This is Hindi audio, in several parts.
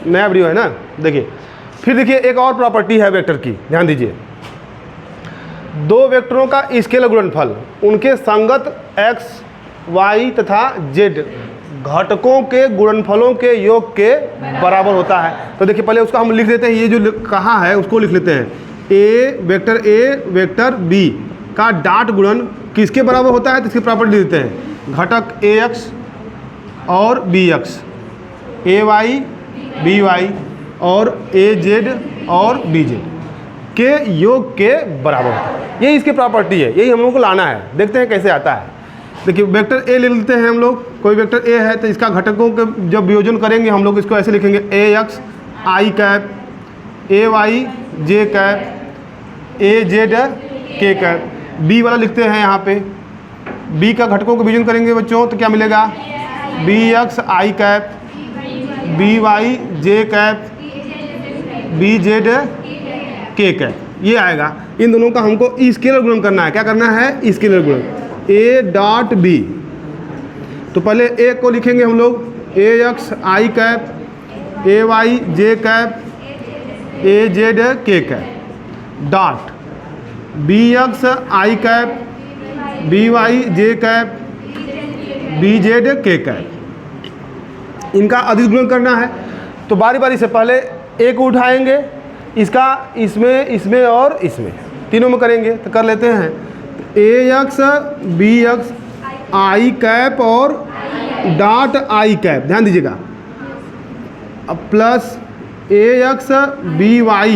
नया वीडियो है ना, देखिए। फिर देखिए एक और प्रॉपर्टी है वेक्टर की, ध्यान दीजिए। दो वेक्टरों का स्केलर गुणनफल उनके संगत x, y तथा z घटकों के गुणनफलों के योग के बराबर होता है। तो देखिए पहले उसका हम लिख देते हैं, ये जो कहा है उसको लिख लेते हैं। ए वेक्टर b का डॉट गुणन किसके बराबर होता है, तो इसकी प्रॉपर्टी देते हैं। घटक ax और bx, ay by और az और bz के योग के बराबर होता है। यही इसकी प्रॉपर्टी है, यही हम लोगों को लाना है। देखते हैं कैसे आता है। देखिए वेक्टर ए ले लेते हैं हम लोग। कोई वेक्टर ए है तो इसका घटकों के जब वियोजन करेंगे हम लोग इसको ऐसे लिखेंगे, ax i cap, ay j cap, az k cap. B वाला लिखते हैं यहाँ पे, बी का घटकों को वियोजन करेंगे बच्चों तो क्या मिलेगा, bx i cap, by j cap, bz k cap, ये आएगा। इन दोनों का हमको स्केलर गुणन करना है। क्या करना है, स्केलर गुणन। a डॉट b, तो पहले a को लिखेंगे हम लोग ax i cap, ay j cap, az k cap, dot bx i cap, by j cap, bz k cap. इनका अधिक गुणन करना है। तो बारी बारी से पहले a को उठाएंगे, इसका इसमें और इसमें तीनों में करेंगे। तो कर लेते हैं ax bx i कैप और डॉट i कैप, ध्यान दीजिएगा, अब plus ax by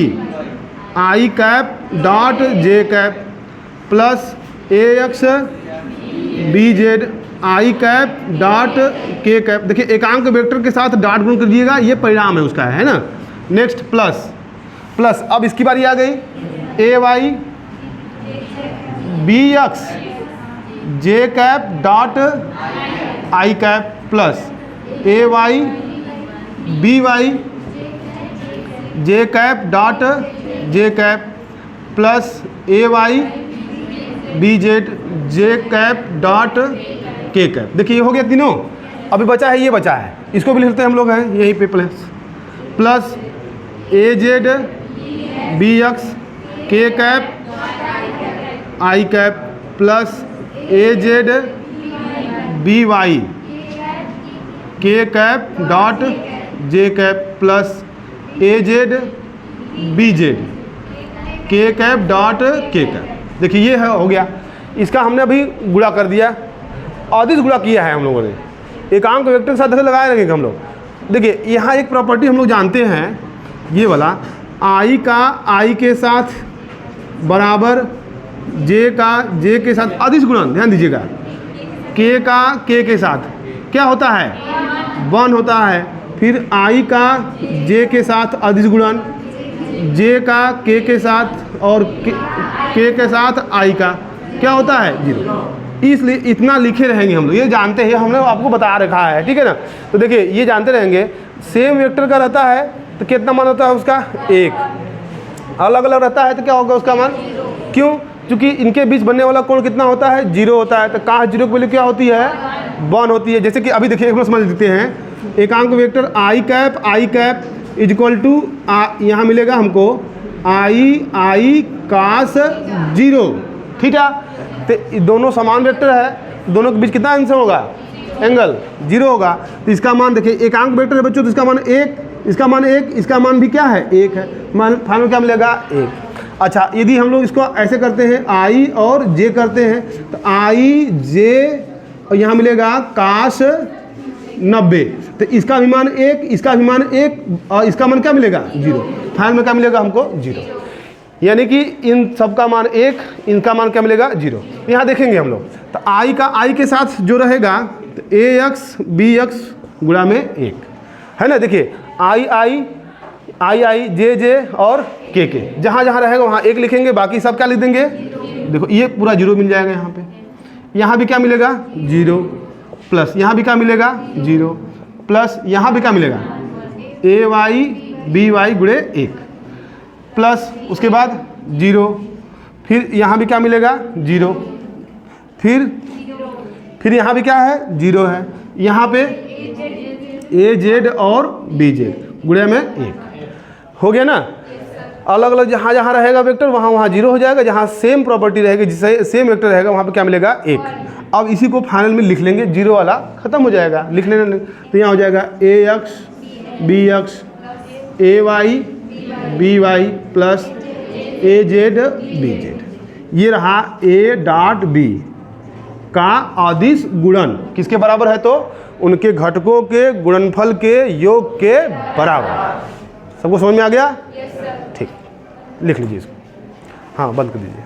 i cap dot j cap plus ax bz i cap dot k cap. देखिए एकांक वेक्टर के साथ डॉट गुण कर दीजिएगा, ये परिणाम है उसका, है ना। नेक्स्ट प्लस अब इसकी बारी आ गई, ay bx j cap dot i cap plus ay by j cap dot j cap plus ay bz j cap dot k cap. देखिए ये हो गया तीनों। अभी बचा है, ये बचा है, इसको भी लिखते हैं हम लोग हैं यहीं पे, plus az bx k cap i cap plus az by k cap dot j cap plus az bz k cap dot k cap. देखिए ये है, हो गया। इसका हमने अभी गुणा कर दिया, अदिश गुणा किया है हम लोगों ने। एकांक वेक्टर के साथ ऐसे लगाए रहेंगे हम लोग। देखिए यहाँ एक प्रॉपर्टी हम लोग जानते हैं, ये वाला i का i के साथ बराबर j का j के साथ अदिश गुणन, ध्यान दीजिएगा, k का k के साथ क्या होता है, 1 होता है। फिर i का j के साथ अदिश गुणन, j का k के साथ और k के साथ i का क्या होता है, 0। इसलिए इतना लिखे रहेंगे हम लोग, ये जानते हैं, हमने आपको बता रखा है, ठीक है ना। तो देखिए ये जानते रहेंगे। सेम वेक्टर का रहता है तो कितना मान होता है उसका, 1। अलग अलग रहता है तो क्या होगा उसका मान, क्यों, क्योंकि इनके बीच बनने वाला कोण कितना होता है, 0 होता है। तो कहाँ 0 की वैल्यू क्या होती है, 1 होती है। जैसे कि अभी देखिए एक बार समझ लेते हैं, एकांक vector i cap is equal to, यहाँ मिलेगा हमको i cos 0 थीटा। तो दोनों समान वेक्टर है, दोनों के बीच कितना आंसर होगा, एंगल 0 होगा। तो इसका मान देखिए, एकांक वेक्टर है बच्चों, तो इसका मान 1, इसका मान 1, इसका मान भी क्या है, 1 है। मान फाइनल क्या मिलेगा, 1। अच्छा यदि हम लोग इसको ऐसे करते हैं, i और j करते हैं, तो i j और यहाँ मिलेगा cos 90। तो इसका भी मान 1, इसका भी मान 1 और इसका मान क्या मिलेगा, 0। फाइनल में क्या मिलेगा हमको, 0। यानी कि इन सब का मान 1, इनका मान क्या मिलेगा, 0। यहाँ देखेंगे हम लोग, तो i का i के साथ जो रहेगा तो ax bx गुणा में 1 है ना। देखिए i j और k जहाँ जहाँ रहेगा वहाँ 1 लिखेंगे, बाकी सब क्या लिख देंगे, देखो ये पूरा 0 मिल जाएगा यहाँ पे। यहाँ भी क्या मिलेगा, 0 प्लस यहाँ भी क्या मिलेगा, 0 प्लस यहाँ भी क्या मिलेगा, ay by गुणे 1 प्लस उसके बाद 0, फिर यहाँ भी क्या मिलेगा, 0, फिर यहाँ भी क्या है, 0 है। यहाँ पे az और bz गुणा में 1 हो गया ना। अलग अलग जहाँ जहाँ रहेगा वेक्टर वहाँ वहाँ 0 हो जाएगा, जहाँ सेम प्रॉपर्टी रहेगी जिससे सेम वेक्टर रहेगा वहाँ पे क्या मिलेगा 1। अब इसी को फाइनल में लिख लेंगे, 0 वाला खत्म हो जाएगा, लिख लेना। तो यहाँ हो जाएगा ax bx ay by plus az bz। ये रहा a डॉट b का अदिश गुणन किसके बराबर है, तो उनके घटकों के गुणनफल के योग के बराबर। सबको समझ में आ गया? ठीक, लिख लीजिए इसको। हाँ, बंद कर दीजिए।